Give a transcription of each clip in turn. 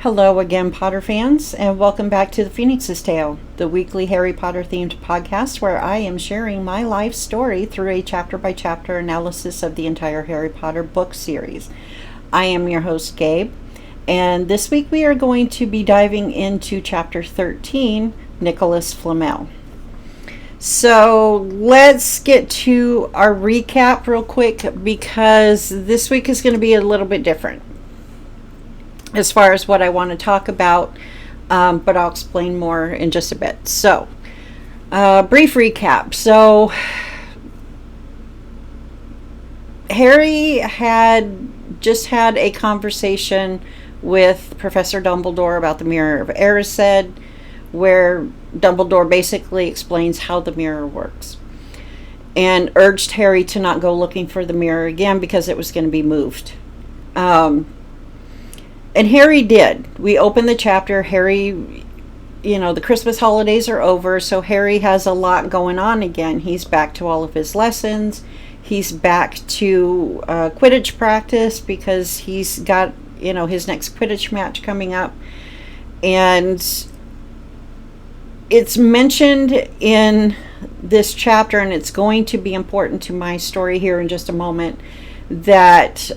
Hello again, Potter fans, and welcome back to The Phoenix's Tale, the weekly Harry Potter themed podcast where I am sharing my life story through a chapter by chapter analysis of the entire Harry Potter book series. I am your host, Gabe, and this week we are going to be diving into chapter 13, Nicolas Flamel. So let's get to our recap real quick because this week is going to be a little bit different as far as what I want to talk about, but I'll explain more in just a bit. So, brief recap. So, Harry had just had a conversation with Professor Dumbledore about the Mirror of Erised, where Dumbledore basically explains how the mirror works and urged Harry to not go looking for the mirror again because it was going to be moved. And Harry did. We opened the chapter. Harry, the Christmas holidays are over, so Harry has a lot going on again. He's back to all of his lessons. He's back to Quidditch practice because he's got, his next Quidditch match coming up. And it's mentioned in this chapter, and it's going to be important to my story here in just a moment, that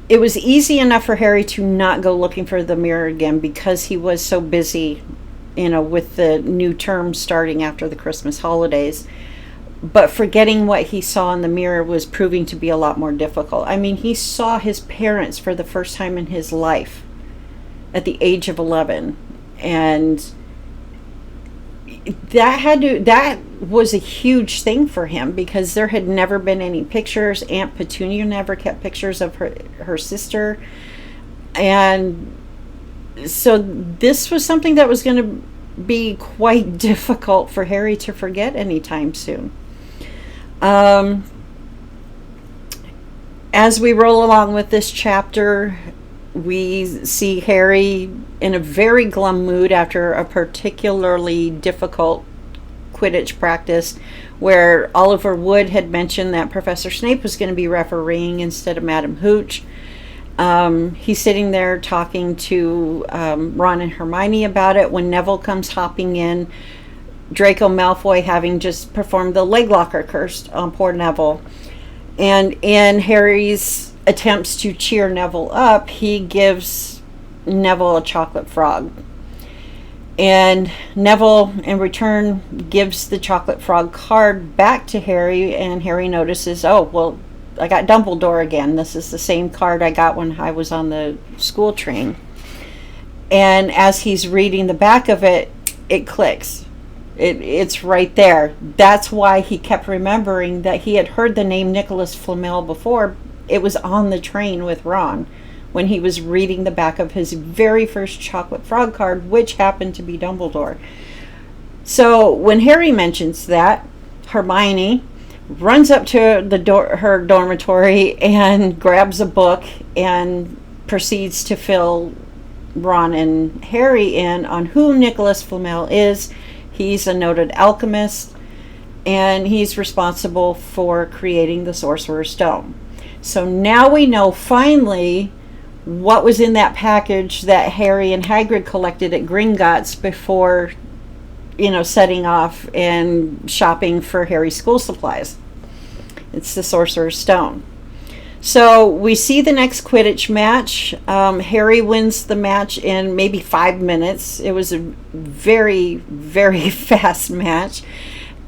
it was easy enough for Harry to not go looking for the mirror again because he was so busy, with the new term starting after the Christmas holidays. But forgetting what he saw in the mirror was proving to be a lot more difficult. I mean, he saw his parents for the first time in his life at the age of 11. And that was a huge thing for him because there had never been any pictures. Aunt Petunia never kept pictures of her sister. And so this was something that was going to be quite difficult for Harry to forget anytime soon. As we roll along with this chapter, we see Harry in a very glum mood after a particularly difficult Quidditch practice where Oliver Wood had mentioned that Professor Snape was going to be refereeing instead of Madam Hooch. He's sitting there talking to Ron and Hermione about it when Neville comes hopping in, Draco Malfoy having just performed the leg locker curse on poor Neville. And in Harry's attempts to cheer Neville up, he gives Neville a chocolate frog. And Neville, in return, gives the chocolate frog card back to Harry, and Harry notices, oh, well, I got Dumbledore again. This is the same card I got when I was on the school train. And as he's reading the back of it, it clicks. It's right there. That's why he kept remembering that he had heard the name Nicolas Flamel before. It was on the train with Ron when he was reading the back of his very first chocolate frog card, which happened to be Dumbledore. So when Harry mentions that, Hermione runs up to her dormitory and grabs a book and proceeds to fill Ron and Harry in on who Nicolas Flamel is. He's a noted alchemist, and he's responsible for creating the Sorcerer's Stone. So now we know finally what was in that package that Harry and Hagrid collected at Gringotts before, setting off and shopping for Harry's school supplies. It's the Sorcerer's Stone. So we see the next Quidditch match. Harry wins the match in maybe 5 minutes. It was a very, very fast match.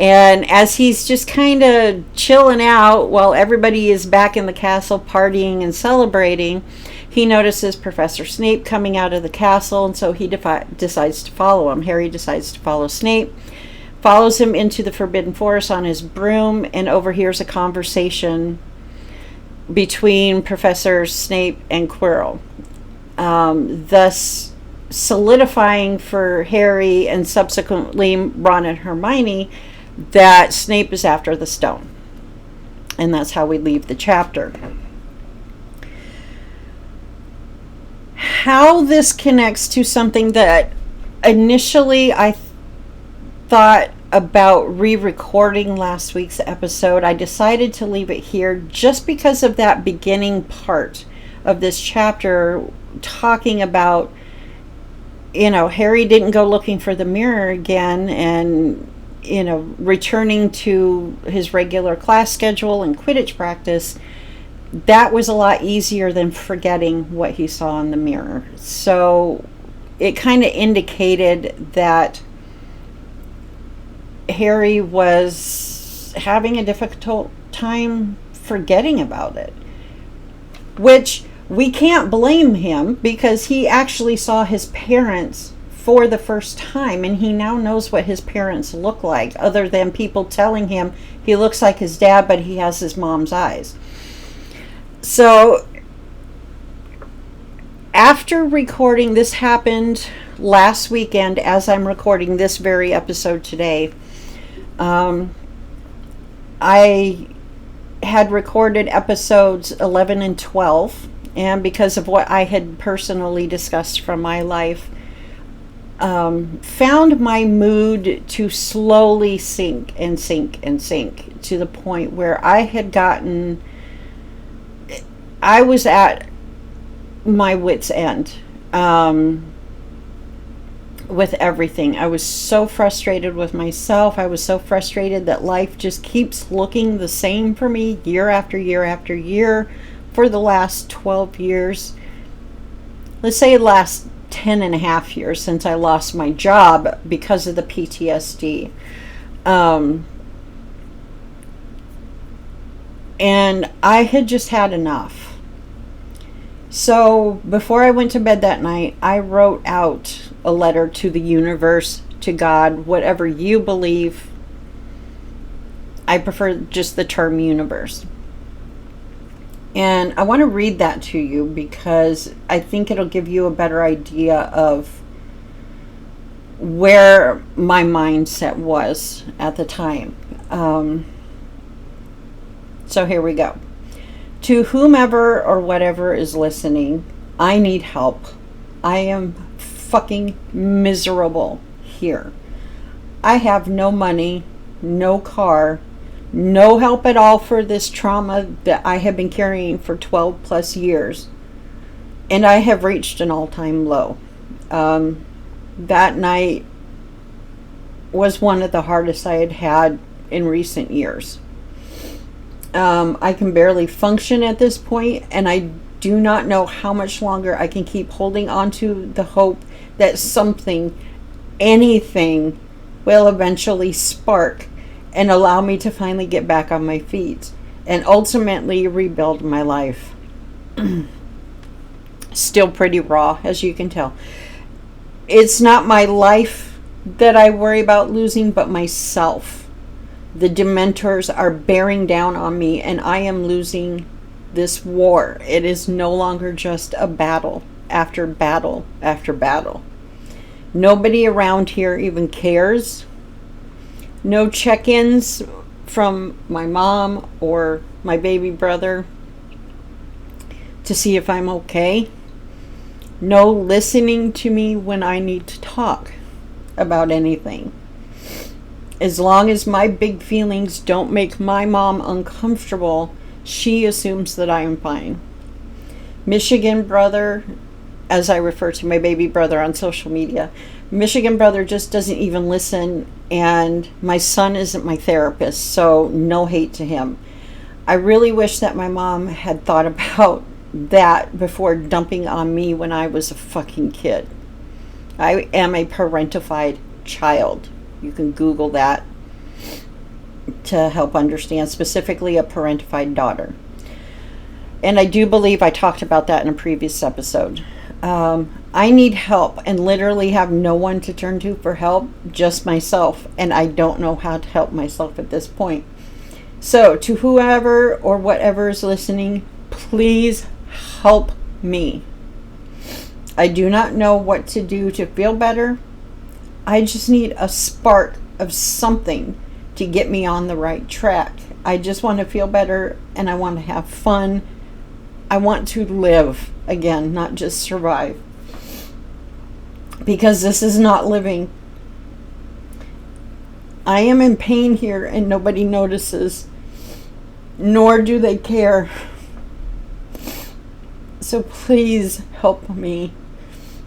And as he's just kind of chilling out while everybody is back in the castle partying and celebrating, he notices Professor Snape coming out of the castle, and so he decides to follow him. Harry decides to follow Snape, follows him into the Forbidden Forest on his broom, and overhears a conversation between Professor Snape and Quirrell, thus solidifying for Harry and subsequently Ron and Hermione that Snape is after the stone. And that's how we leave the chapter. How this connects to something that initially I thought about re-recording last week's episode, I decided to leave it here just because of that beginning part of this chapter talking about, Harry didn't go looking for the mirror again, and, returning to his regular class schedule and Quidditch practice, that was a lot easier than forgetting what he saw in the mirror. So it kind of indicated that Harry was having a difficult time forgetting about it, which we can't blame him, because he actually saw his parents for the first time, and he now knows what his parents look like, other than people telling him he looks like his dad, but he has his mom's eyes. So after recording, this happened last weekend as I'm recording this very episode today, I had recorded episodes 11 and 12, and because of what I had personally discussed from my life, found my mood to slowly sink and sink and sink to the point where I was at my wit's end with everything. I was so frustrated with myself. I was so frustrated that life just keeps looking the same for me year after year after year for the last 12 years. Let's say the last 10 and a half years since I lost my job because of the PTSD. And I had just had enough. So before I went to bed that night, I wrote out a letter to the universe, to God, whatever you believe. I prefer just the term universe. And I want to read that to you because I think it'll give you a better idea of where my mindset was at the time. So here we go. To whomever or whatever is listening, I need help. I am fucking miserable here. I have no money, no car, no help at all for this trauma that I have been carrying for 12 plus years. And I have reached an all-time low. That night was one of the hardest I had had in recent years. I can barely function at this point, and I do not know how much longer I can keep holding on to the hope that something, anything, will eventually spark and allow me to finally get back on my feet and ultimately rebuild my life. Still pretty raw, as you can tell. It's not my life that I worry about losing, but myself. The Dementors are bearing down on me, and I am losing this war. It is no longer just a battle after battle after battle. Nobody around here even cares. No check-ins from my mom or my baby brother to see if I'm okay. No listening to me when I need to talk about anything. As long as my big feelings don't make my mom uncomfortable, she assumes that I am fine. Michigan brother, as I refer to my baby brother on social media, Michigan brother just doesn't even listen, and my son isn't my therapist, so no hate to him. I really wish that my mom had thought about that before dumping on me when I was a fucking kid. I am a parentified child. You can Google that to help understand, specifically a parentified daughter. And I do believe I talked about that in a previous episode. I need help and literally have no one to turn to for help, just myself. And I don't know how to help myself at this point. So to whoever or whatever is listening, please help me. I do not know what to do to feel better. I just need a spark of something to get me on the right track. I just want to feel better, and I want to have fun. I want to live again, not just survive. Because this is not living. I am in pain here, and nobody notices, nor do they care. So please help me.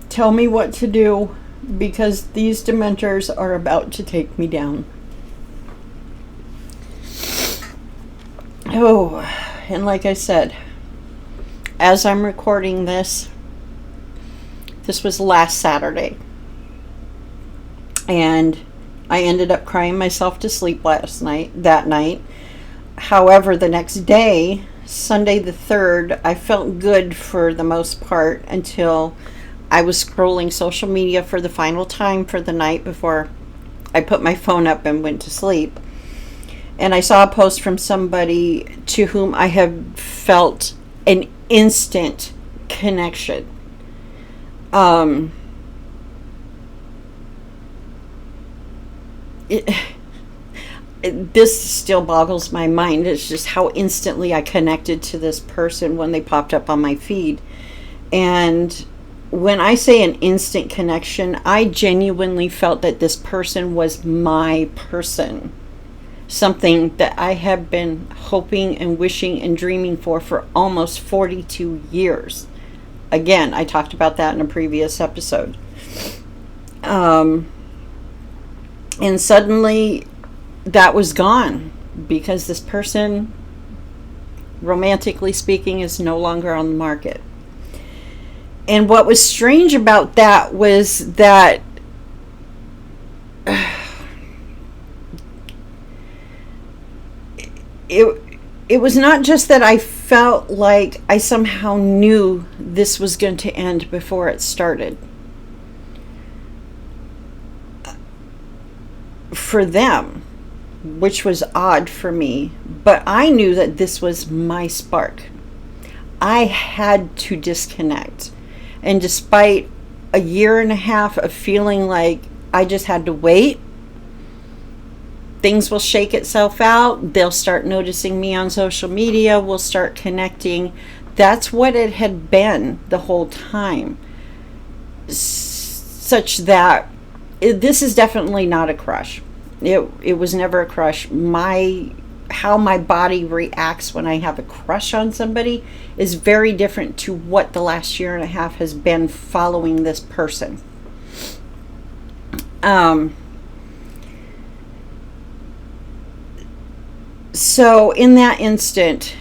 Tell me what to do, because these dementors are about to take me down. Oh, and like I said, as I'm recording this was last Saturday. And I ended up crying myself to sleep that night. However, the next day, Sunday the 3rd, I felt good for the most part until I was scrolling social media for the final time for the night before I put my phone up and went to sleep. And I saw a post from somebody to whom I have felt an instant connection. This still boggles my mind. It's just how instantly I connected to this person when they popped up on my feed. And when I say an instant connection, I genuinely felt that this person was my person. Something that I have been hoping and wishing and dreaming for almost 42 years. Again, I talked about that in a previous episode. And suddenly that was gone because this person, romantically speaking, is no longer on the market. And what was strange about that was that it was not just that I felt like I somehow knew this was going to end before it started. For them, which was odd for me, but I knew that this was my spark. I had to disconnect. And despite a year and a half of feeling like I just had to wait, things will shake itself out. They'll start noticing me on social media. We'll start connecting. That's what it had been the whole time. Such that this is definitely not a crush. It was never a crush. How my body reacts when I have a crush on somebody is very different to what the last year and a half has been following this person. So in that instant,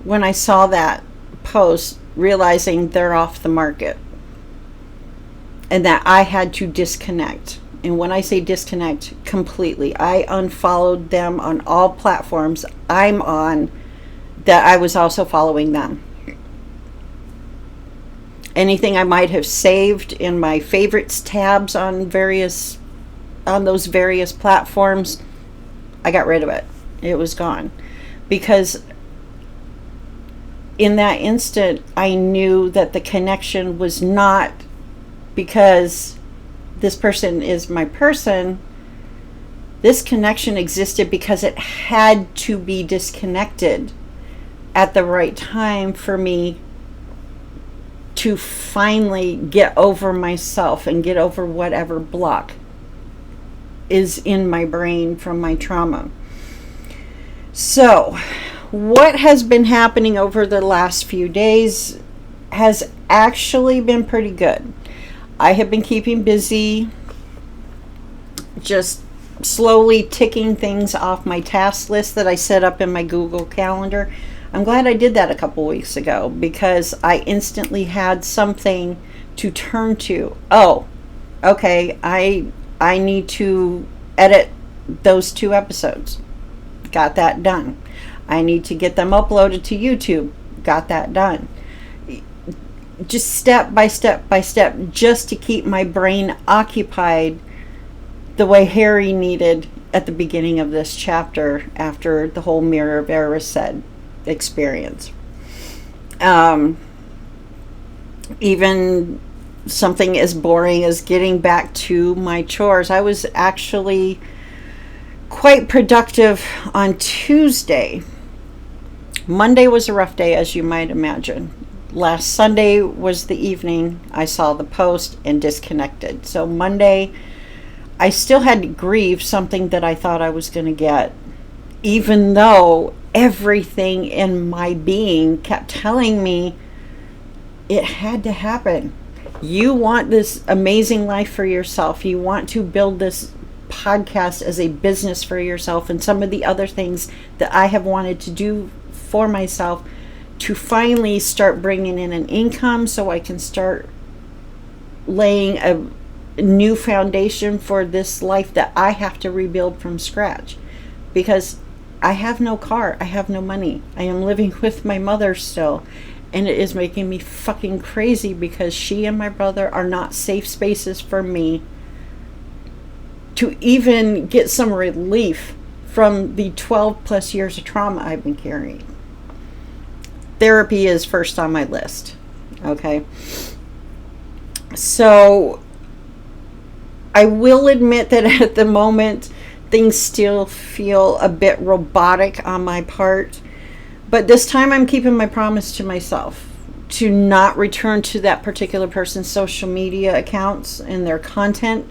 when I saw that post, realizing they're off the market and that I had to disconnect. And when I say disconnect, completely. I unfollowed them on all platforms I'm on that I was also following them. Anything I might have saved in my favorites tabs on those various platforms, I got rid of it. It was gone. Because in that instant, I knew that the connection was not because this person is my person. This connection existed because it had to be disconnected at the right time for me to finally get over myself and get over whatever block is in my brain from my trauma. So, what has been happening over the last few days has actually been pretty good. I have been keeping busy, just slowly ticking things off my task list that I set up in my Google Calendar. I'm glad I did that a couple weeks ago because I instantly had something to turn to. Oh, okay, I need to edit those 2 episodes. Got that done. I need to get them uploaded to YouTube. Got that done. Just step by step by step, just to keep my brain occupied the way Harry needed at the beginning of this chapter after the whole Mirror of Erised experience. Even something as boring as getting back to my chores. I was actually quite productive on Tuesday. Monday was a rough day, as you might imagine. Last Sunday was the evening I saw the post and disconnected. So Monday, I still had to grieve something that I thought I was going to get, even though everything in my being kept telling me it had to happen. You want this amazing life for yourself. You want to build this podcast as a business for yourself, and some of the other things that I have wanted to do for myself to finally start bringing in an income so I can start laying a new foundation for this life that I have to rebuild from scratch, because I have no car, I have no money, I am living with my mother still, and it is making me fucking crazy because she and my brother are not safe spaces for me to even get some relief from the 12 plus years of trauma I've been carrying. Therapy is first on my list. Okay. So I will admit that at the moment things still feel a bit robotic on my part, but this time I'm keeping my promise to myself to not return to that particular person's social media accounts and their content.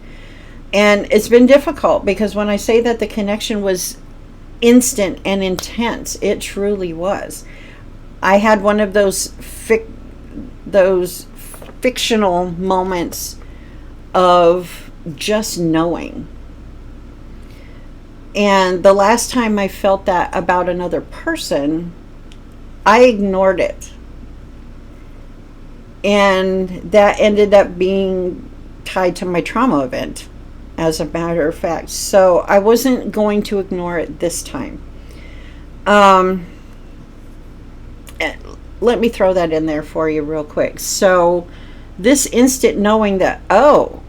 And it's been difficult because when I say that the connection was instant and intense, it truly was. I had one of those fictional moments of just knowing. And the last time I felt that about another person, I ignored it. And that ended up being tied to my trauma event, as a matter of fact. So I wasn't going to ignore it this time. Let me throw that in there for you real quick. So this instant knowing that, oh,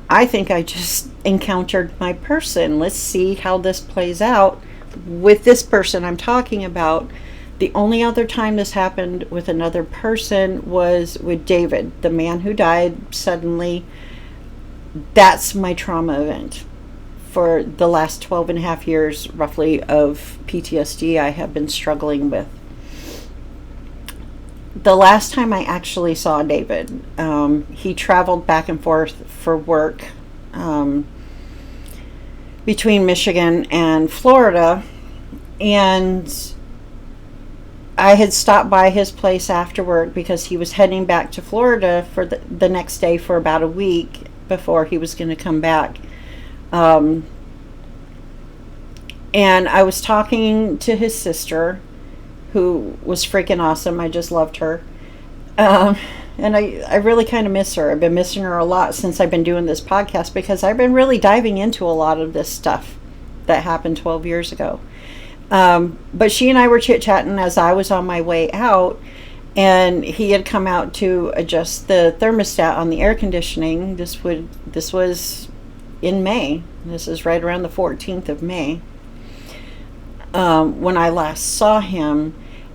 I think I just encountered my person. Let's see how this plays out with this person I'm talking about. The only other time this happened with another person was with David, the man who died suddenly. That's my trauma event. For the last 12 and a half years, roughly, of PTSD I have been struggling with. The last time I actually saw David, he traveled back and forth for work between Michigan and Florida, and I had stopped by his place after work because he was heading back to Florida for the next day for about a week before he was going to come back. And I was talking to his sister, who was freaking awesome. I just loved her. And I really kind of miss her. I've been missing her a lot since I've been doing this podcast because I've been really diving into a lot of this stuff that happened 12 years ago. But she and I were chit-chatting as I was on my way out, and he had come out to adjust the thermostat on the air conditioning. This was in May. This is right around the 14th of May when I last saw him.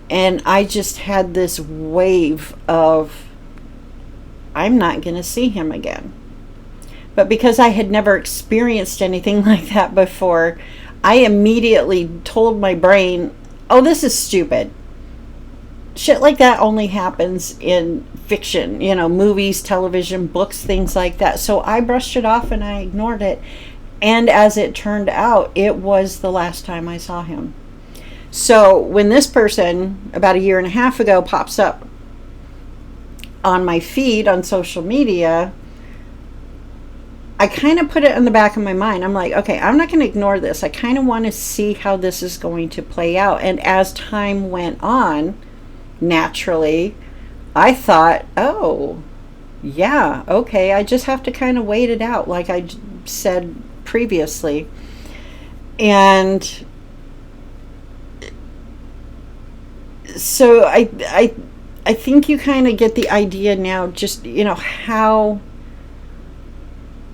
And I just had this wave of, I'm not going to see him again. But because I had never experienced anything like that before, I immediately told my brain, oh, this is stupid. Shit like that only happens in fiction, movies, television, books, things like that. So I brushed it off and I ignored it. And as it turned out, it was the last time I saw him. So when this person, about a year and a half ago, pops up on my feed on social media, I kind of put it in the back of my mind. I'm like, okay, I'm not going to ignore this. I kind of want to see how this is going to play out. And as time went on, naturally, I thought, oh, yeah, okay, I just have to kind of wait it out, like I said previously. And so I think you kind of get the idea now, just, how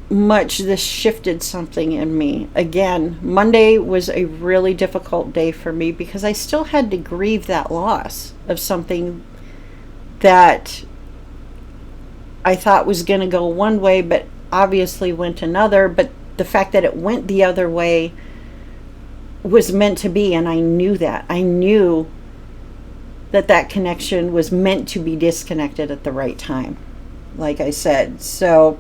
much this shifted something in me. Again, Monday was a really difficult day for me because I still had to grieve that loss of something that I thought was going to go one way, but obviously went another. But the fact that it went the other way was meant to be, and I knew that. I knew that connection was meant to be disconnected at the right time, like I said. So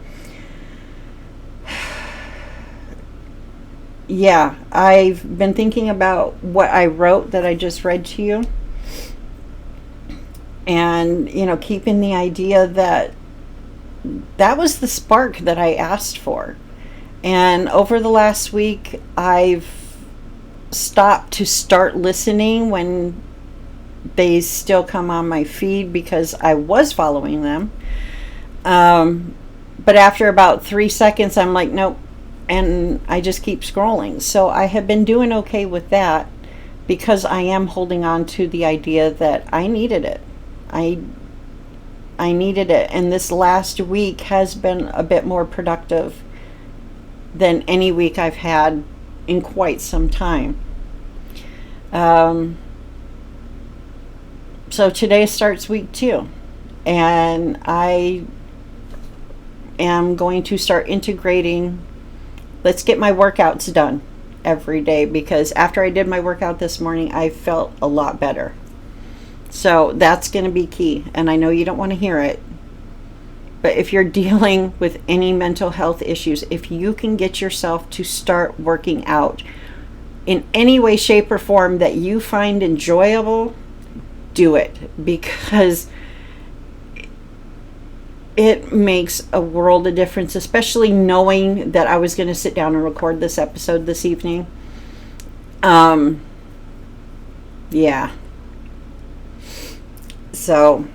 yeah, I've been thinking about what I wrote that I just read to you. And, keeping the idea that that was the spark that I asked for. And over the last week, I've stopped to start listening when they still come on my feed because I was following them. But after about 3 seconds, I'm like, nope. And I just keep scrolling. So I have been doing okay with that because I am holding on to the idea that I needed it. I needed it. And this last week has been a bit more productive than any week I've had in quite some time. So today starts week 2. And I am going to start integrating, let's get my workouts done every day, because after I did my workout this morning, I felt a lot better. So that's going to be key. And I know you don't want to hear it, but if you're dealing with any mental health issues, if you can get yourself to start working out in any way, shape, or form that you find enjoyable, do it, because it makes a world of difference, especially knowing that I was going to sit down and record this episode this evening. Yeah. So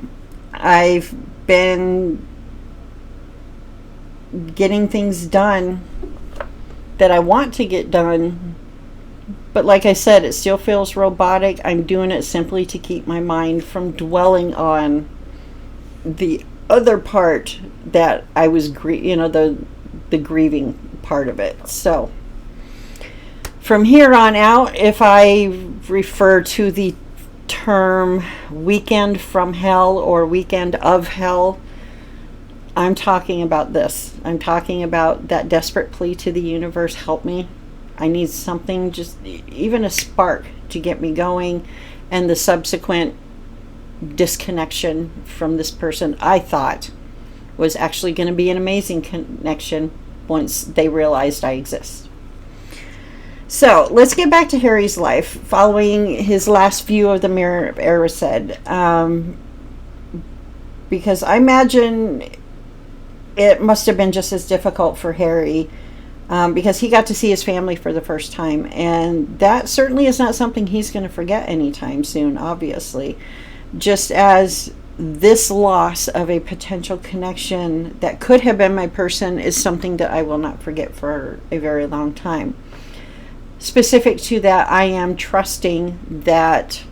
I've been getting things done that I want to get done, but like I said, it still feels robotic. I'm doing it simply to keep my mind from dwelling on the other part that I was the grieving part of it. So from here on out, if I refer to the term weekend from hell or weekend of hell, I'm talking about this. I'm talking about that desperate plea to the universe, help me. I need something, just even a spark to get me going, and the subsequent disconnection from this person I thought was actually going to be an amazing connection once they realized I exist. So let's get back to Harry's life following his last view of the Mirror of Erised, because I imagine it must have been just as difficult for Harry, because he got to see his family for the first time, and that certainly is not something he's going to forget anytime soon, obviously. Just as this loss of a potential connection that could have been my person is something that I will not forget for a very long time. Specific to that, I am trusting that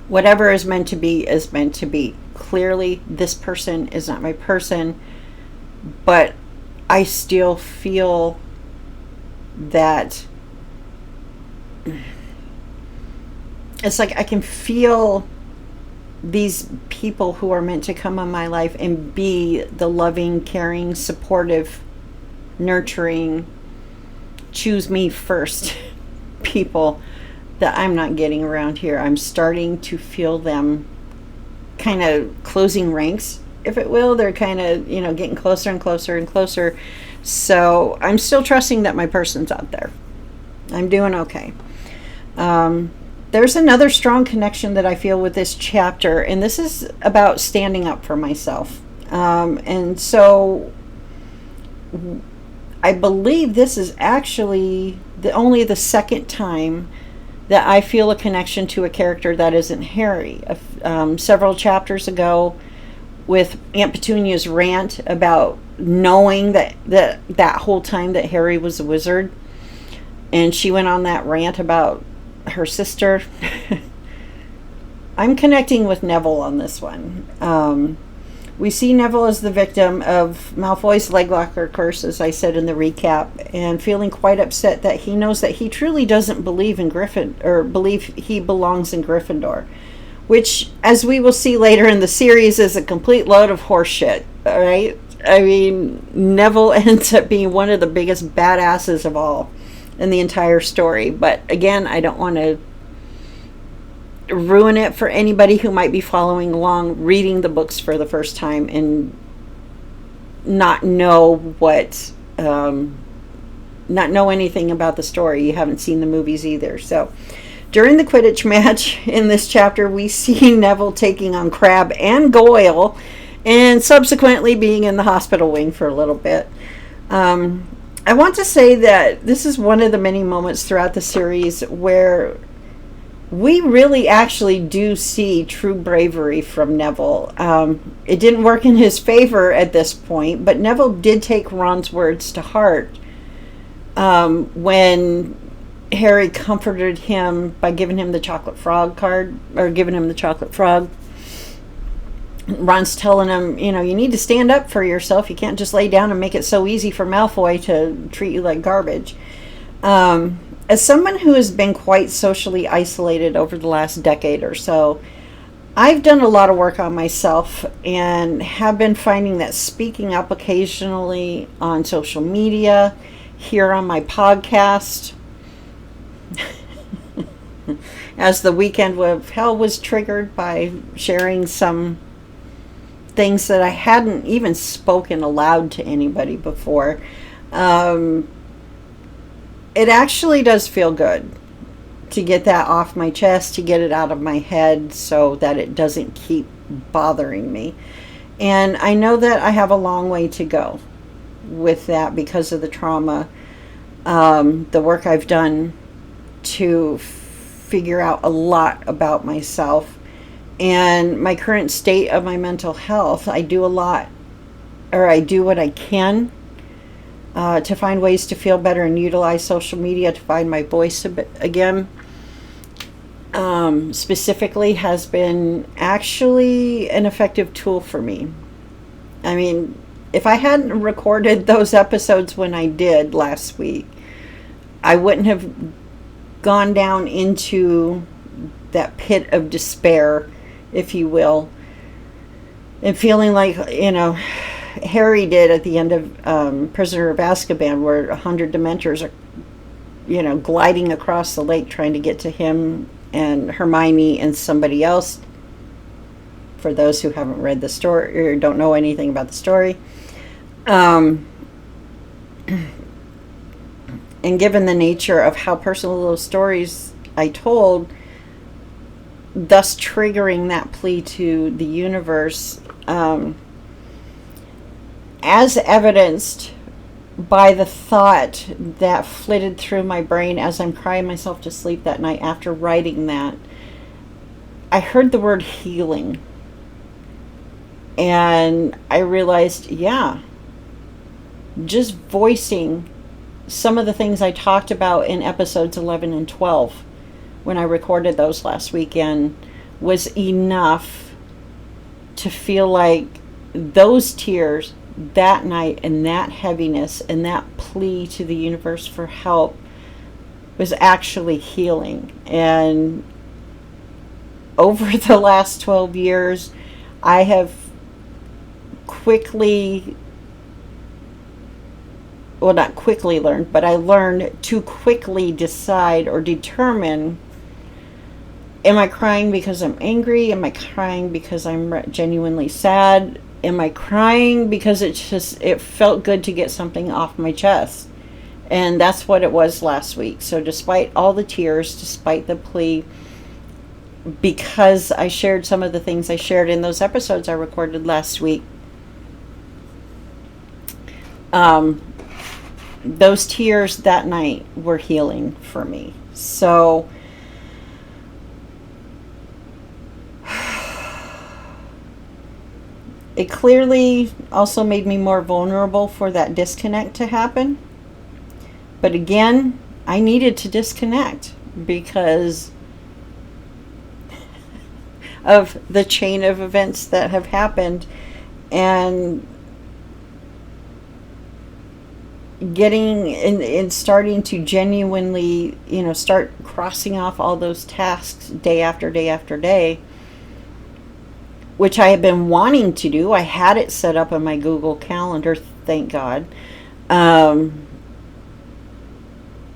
whatever is meant to be is meant to be. Clearly, this person is not my person, but I still feel that it's like I can feel these people who are meant to come in my life and be the loving, caring, supportive, nurturing, choose me first people that I'm not getting around here. I'm starting to feel them kind of closing ranks, if it will. They're kind of, getting closer and closer and closer. So I'm still trusting that my person's out there. I'm doing okay. There's another strong connection that I feel with this chapter, and this is about standing up for myself. And so I believe this is actually only the second time that I feel a connection to a character that isn't Harry. Several chapters ago, with Aunt Petunia's rant about knowing that whole time that Harry was a wizard, and she went on that rant about her sister. I'm connecting with Neville on this one. We see Neville as the victim of Malfoy's leglocker curse, as I said in the recap, and feeling quite upset that he knows that he truly doesn't believe in believe he belongs in Gryffindor, which, as we will see later in the series, is a complete load of horseshit. All right, I mean, Neville ends up being one of the biggest badasses of all in the entire story. But again, I don't want to ruin it for anybody who might be following along, reading the books for the first time and not know anything about the story. You haven't seen the movies either. So During the Quidditch match in this chapter, we see Neville taking on Crabbe and Goyle, and subsequently being in the hospital wing for a little bit. I want to say that this is one of the many moments throughout the series where we really actually do see true bravery from Neville. It didn't work in his favor at this point, but Neville did take Ron's words to heart when Harry comforted him by giving him the chocolate frog card, or giving him the chocolate frog. Ron's telling him, you need to stand up for yourself. You can't just lay down and make it so easy for Malfoy to treat you like garbage. As someone who has been quite socially isolated over the last decade or so, I've done a lot of work on myself and have been finding that speaking up occasionally on social media, here on my podcast, as the weekend of hell was triggered by sharing some things that I hadn't even spoken aloud to anybody before. It actually does feel good to get that off my chest, to get it out of my head so that it doesn't keep bothering me. And I know that I have a long way to go with that because of the trauma, the work I've done to figure out a lot about myself and my current state of my mental health. I do what I can to find ways to feel better and utilize social media to find my voice a bit again. Specifically has been actually an effective tool for me. I mean, if I hadn't recorded those episodes when I did last week, I wouldn't have gone down into that pit of despair, if you will, and feeling like, Harry did at the end of Prisoner of Azkaban, where 100 Dementors are, gliding across the lake trying to get to him and Hermione and somebody else. For those who haven't read the story or don't know anything about the story. And given the nature of how personal those stories I told, thus triggering that plea to the universe, as evidenced by the thought that flitted through my brain as I'm crying myself to sleep that night after writing that, I heard the word healing. And I realized, just voicing some of the things I talked about in episodes 11 and 12 when I recorded those last weekend was enough to feel like those tears that night and that heaviness and that plea to the universe for help was actually healing. And over the last 12 years, I have not quickly learned, but I learned to quickly decide or determine, am I crying because I'm angry? Am I crying because I'm genuinely sad? Am I crying because it felt good to get something off my chest? And that's what it was last week. So despite all the tears, despite the plea, because I shared some of the things I shared in those episodes I recorded last week, those tears that night were healing for me. So it clearly also made me more vulnerable for that disconnect to happen. But again, I needed to disconnect because of the chain of events that have happened, and getting and starting to genuinely, start crossing off all those tasks day after day after day, which I had been wanting to do. I had it set up on my Google Calendar, thank God.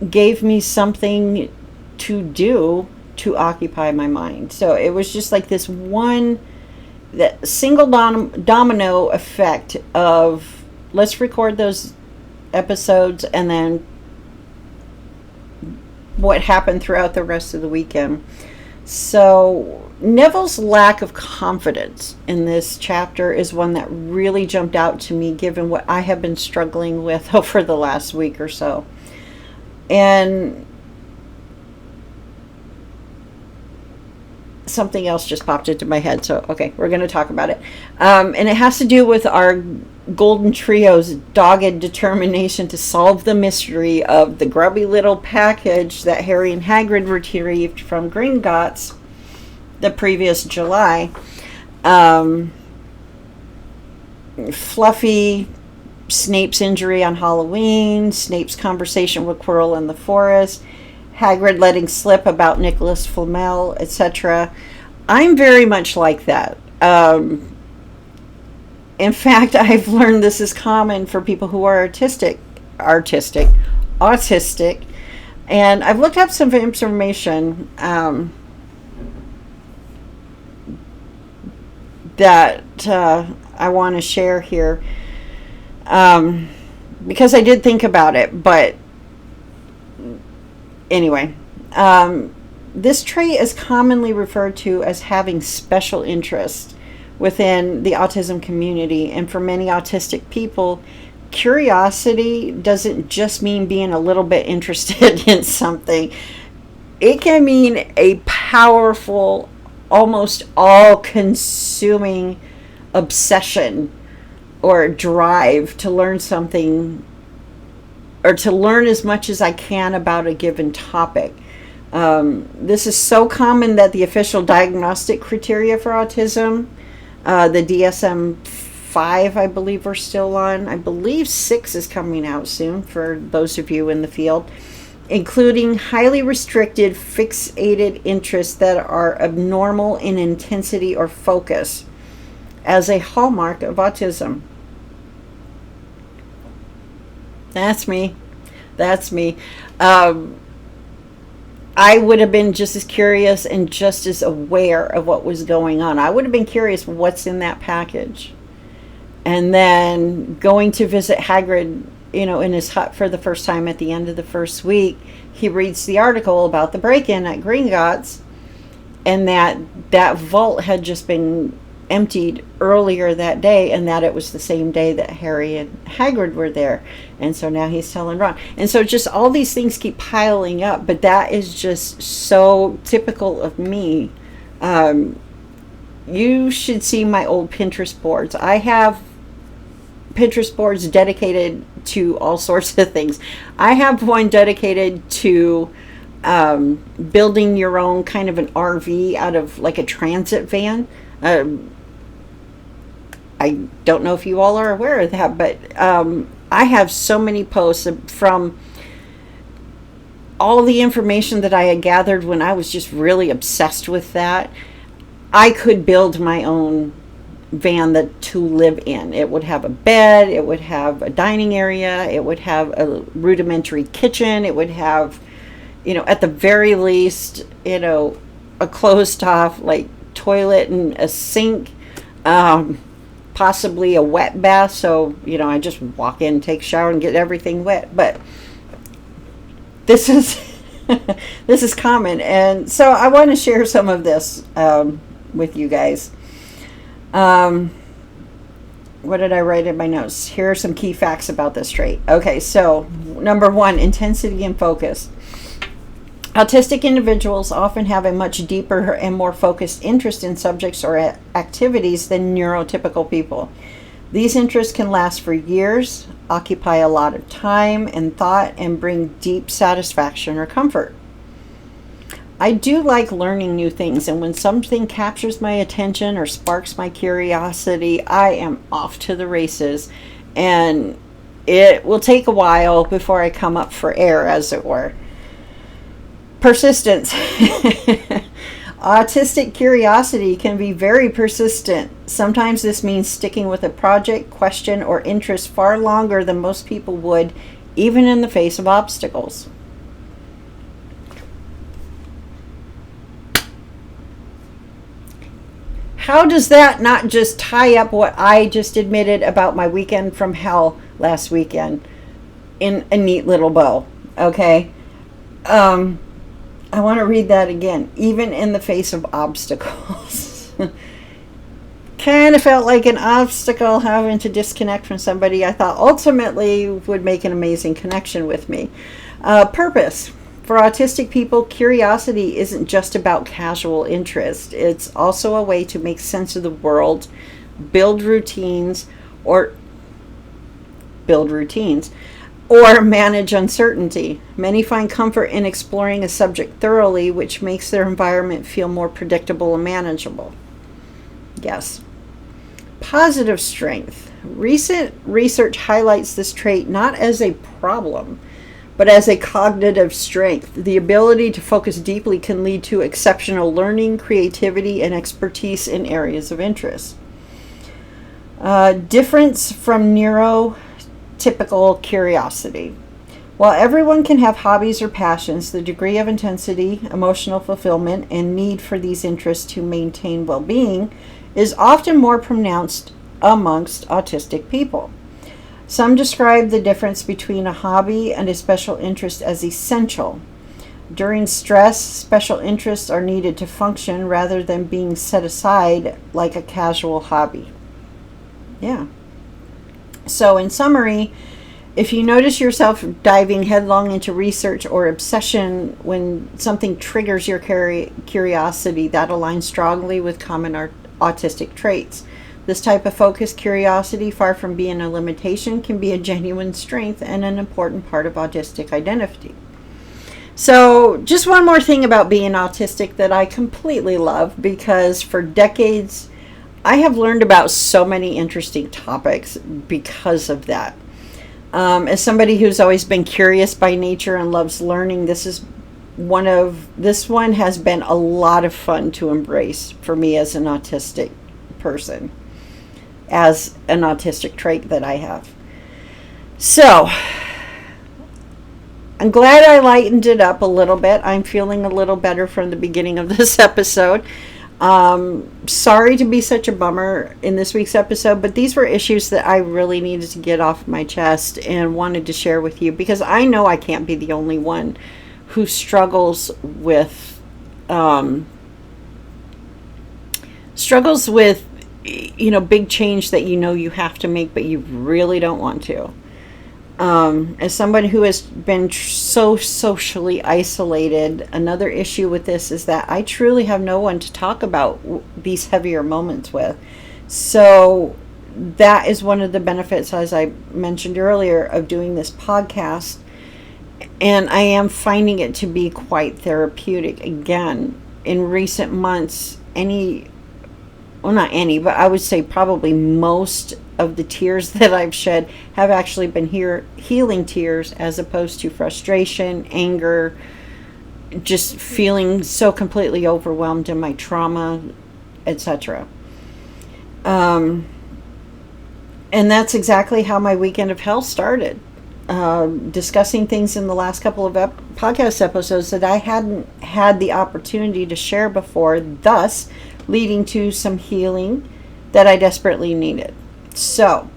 Gave me something to do to occupy my mind. So it was just like this that single domino effect of, let's record those episodes and then what happened throughout the rest of the weekend. So Neville's lack of confidence in this chapter is one that really jumped out to me, given what I have been struggling with over the last week or so. And something else just popped into my head, so okay, we're going to talk about it. And it has to do with our Golden Trio's dogged determination to solve the mystery of the grubby little package that Harry and Hagrid retrieved from Gringotts the previous July. Fluffy, Snape's injury on Halloween, Snape's conversation with Quirrell in the forest, Hagrid letting slip about Nicolas Flamel, etc. I'm very much like that. In fact, I've learned this is common for people who are autistic, and I've looked up some information that I want to share here, because I did think about it, but anyway, this trait is commonly referred to as having special interest within the autism community, and for many autistic people, curiosity doesn't just mean being a little bit interested in something. It can mean a powerful, almost all-consuming obsession or drive to learn something, or to learn as much as I can about a given topic. This is so common that the official diagnostic criteria for autism, the DSM-5, I believe we're still on. I believe 6 is coming out soon for those of you in the field, including highly restricted, fixated interests that are abnormal in intensity or focus as a hallmark of autism. That's me. I would have been just as curious and just as aware of what was going on. I would have been curious what's in that package. And then going to visit Hagrid, in his hut for the first time at the end of the first week, he reads the article about the break-in at Gringotts, and that vault had just been emptied earlier that day, and that it was the same day that Harry and Hagrid were there. And so now he's telling Ron. And so just all these things keep piling up, but that is just so typical of me. You should see my old Pinterest boards. I have Pinterest boards dedicated to all sorts of things. I have one dedicated to building your own kind of an RV out of like a transit van. I don't know if you all are aware of that, but I have so many posts from all the information that I had gathered when I was just really obsessed with that. I could build my own van to live in. It would have a bed, it would have a dining area, it would have a rudimentary kitchen, it would have, at the very least, a closed off like toilet and a sink, possibly a wet bath, so I just walk in, take a shower, and get everything wet. But this is this is common, and so I want to share some of this with you guys. What did I write in my notes? Here are some key facts about this trait. Okay, so number 1, intensity and focus. Autistic individuals often have a much deeper and more focused interest in subjects or activities than neurotypical people. These interests can last for years, occupy a lot of time and thought, and bring deep satisfaction or comfort. I do like learning new things, and when something captures my attention or sparks my curiosity, I am off to the races, and it will take a while before I come up for air, as it were. Persistence. Autistic curiosity can be very persistent. Sometimes this means sticking with a project, question, or interest far longer than most people would, even in the face of obstacles. How does that not just tie up what I just admitted about my weekend from hell last weekend in a neat little bow? Okay. I want to read that again. Even in the face of obstacles. Kind of felt like an obstacle having to disconnect from somebody I thought ultimately would make an amazing connection with me. Purpose. For autistic people, curiosity isn't just about casual interest. It's also a way to make sense of the world, build routines, or manage uncertainty. Many find comfort in exploring a subject thoroughly, which makes their environment feel more predictable and manageable. Yes. Positive strength. Recent research highlights this trait not as a problem, but as a cognitive strength. The ability to focus deeply can lead to exceptional learning, creativity, and expertise in areas of interest. Difference from neurotypical curiosity. While everyone can have hobbies or passions, the degree of intensity, emotional fulfillment, and need for these interests to maintain well-being is often more pronounced amongst autistic people. Some describe the difference between a hobby and a special interest as essential. During stress, special interests are needed to function rather than being set aside like a casual hobby. Yeah. So in summary, if you notice yourself diving headlong into research or obsession when something triggers your curiosity, that aligns strongly with common autistic traits. This type of focused curiosity, far from being a limitation, can be a genuine strength and an important part of autistic identity. So just one more thing about being autistic that I completely love, because for decades I have learned about so many interesting topics because of that. As somebody who's always been curious by nature and loves learning, this one has been a lot of fun to embrace for me as an autistic person, as an autistic trait that I have. So I'm glad I lightened it up a little bit. I'm feeling a little better from the beginning of this episode. Sorry to be such a bummer in this week's episode, but these were issues that I really needed to get off my chest and wanted to share with you, because I know I can't be the only one who struggles with big change that you have to make, but you really don't want to. As someone who has been so socially isolated, another issue with this is that I truly have no one to talk about these heavier moments with. So that is one of the benefits, as I mentioned earlier, of doing this podcast. And I am finding it to be quite therapeutic. Again, in recent months, not any, but I would say probably most of the tears that I've shed have actually been healing tears, as opposed to frustration, anger, just feeling so completely overwhelmed in my trauma, etc. And that's exactly how my weekend of hell started. Discussing things in the last couple of podcast episodes that I hadn't had the opportunity to share before, thus leading to some healing that I desperately needed. So,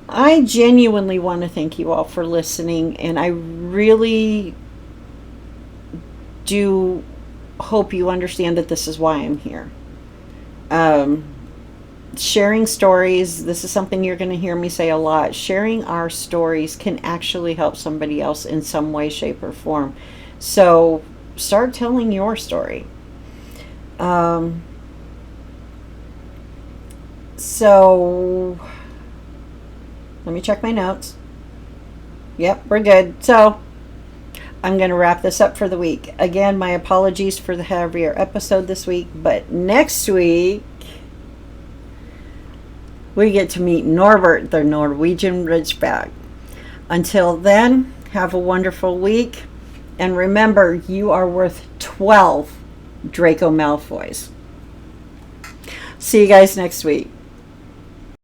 I genuinely want to thank you all for listening, and I really do hope you understand that this is why I'm here. Sharing stories, this is something you're going to hear me say a lot. Sharing our stories can actually help somebody else in some way, shape, or form. So, start telling your story. So, let me check my notes. Yep, we're good. So, I'm going to wrap this up for the week. Again, my apologies for the heavier episode this week, but next week, we get to meet Norbert, the Norwegian Ridgeback. Until then, have a wonderful week. And remember, you are worth 12 Draco Malfoys. See you guys next week.